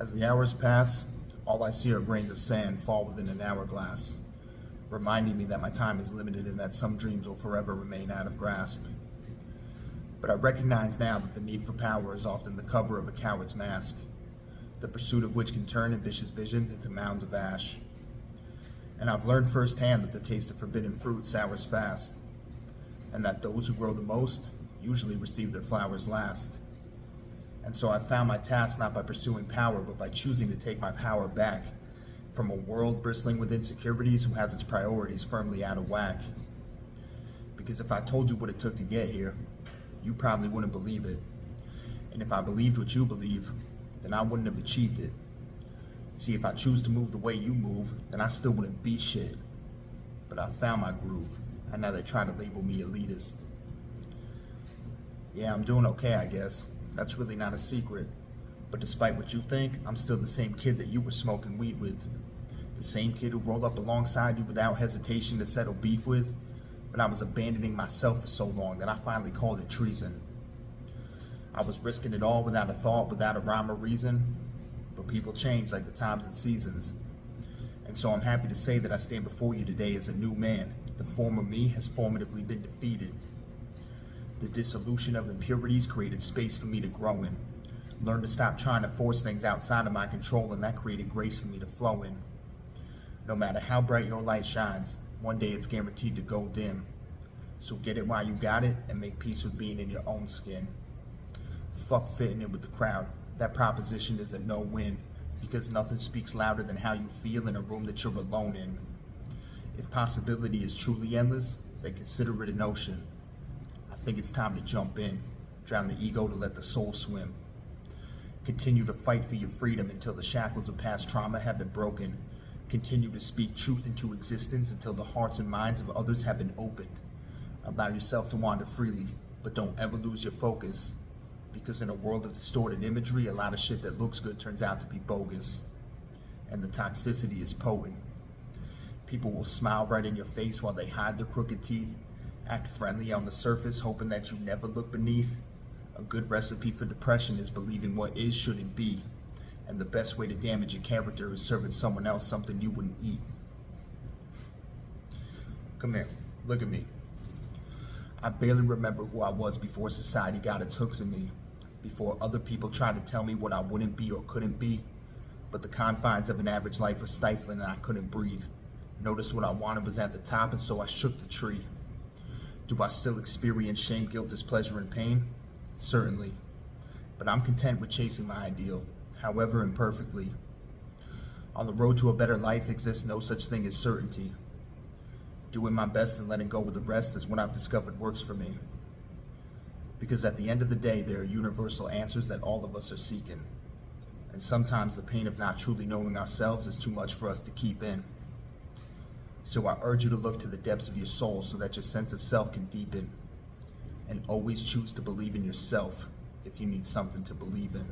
As the hours pass, all I see are grains of sand fall within an hourglass, reminding me that my time is limited and that some dreams will forever remain out of grasp. But I recognize now that the need for power is often the cover of a coward's mask, the pursuit of which can turn ambitious visions into mounds of ash. And I've learned firsthand that the taste of forbidden fruit sours fast, and that those who grow the most usually receive their flowers last. And so I found my task not by pursuing power, but by choosing to take my power back from a world bristling with insecurities who has its priorities firmly out of whack. Because if I told you what it took to get here, you probably wouldn't believe it. And if I believed what you believe, then I wouldn't have achieved it. See, if I choose to move the way you move, then I still wouldn't be shit. But I found my groove, and now they try to label me elitist. Yeah, I'm doing okay, I guess. That's really not a secret. But despite what you think, I'm still the same kid that you were smoking weed with. The same kid who rolled up alongside you without hesitation to settle beef with. But I was abandoning myself for so long that I finally called it treason. I was risking it all without a thought, without a rhyme or reason. But people change like the times and seasons. And so I'm happy to say that I stand before you today as a new man. The former me has formatively been defeated. The dissolution of impurities created space for me to grow in. Learn to stop trying to force things outside of my control, and that created grace for me to flow in. No matter how bright your light shines, one day it's guaranteed to go dim. So get it while you got it and make peace with being in your own skin. Fuck fitting in with the crowd. That proposition is a no-win, because nothing speaks louder than how you feel in a room that you're alone in. If possibility is truly endless, then consider it an ocean. I think it's time to jump in, drown the ego to let the soul swim. Continue to fight for your freedom until the shackles of past trauma have been broken. Continue to speak truth into existence until the hearts and minds of others have been opened. Allow yourself to wander freely, but don't ever lose your focus. Because in a world of distorted imagery, a lot of shit that looks good turns out to be bogus. And the toxicity is potent. People will smile right in your face while they hide their crooked teeth. Act friendly on the surface, hoping that you never look beneath. A good recipe for depression is believing what is shouldn't be. And the best way to damage your character is serving someone else something you wouldn't eat. Come here, look at me. I barely remember who I was before society got its hooks in me. Before other people tried to tell me what I wouldn't be or couldn't be. But the confines of an average life were stifling and I couldn't breathe. Noticed what I wanted was at the top, and so I shook the tree. Do I still experience shame, guilt, displeasure, and pain? Certainly. But I'm content with chasing my ideal, however imperfectly. On the road to a better life exists no such thing as certainty. Doing my best and letting go of the rest is what I've discovered works for me. Because at the end of the day, there are universal answers that all of us are seeking. And sometimes the pain of not truly knowing ourselves is too much for us to keep in. So I urge you to look to the depths of your soul so that your sense of self can deepen. And always choose to believe in yourself if you need something to believe in.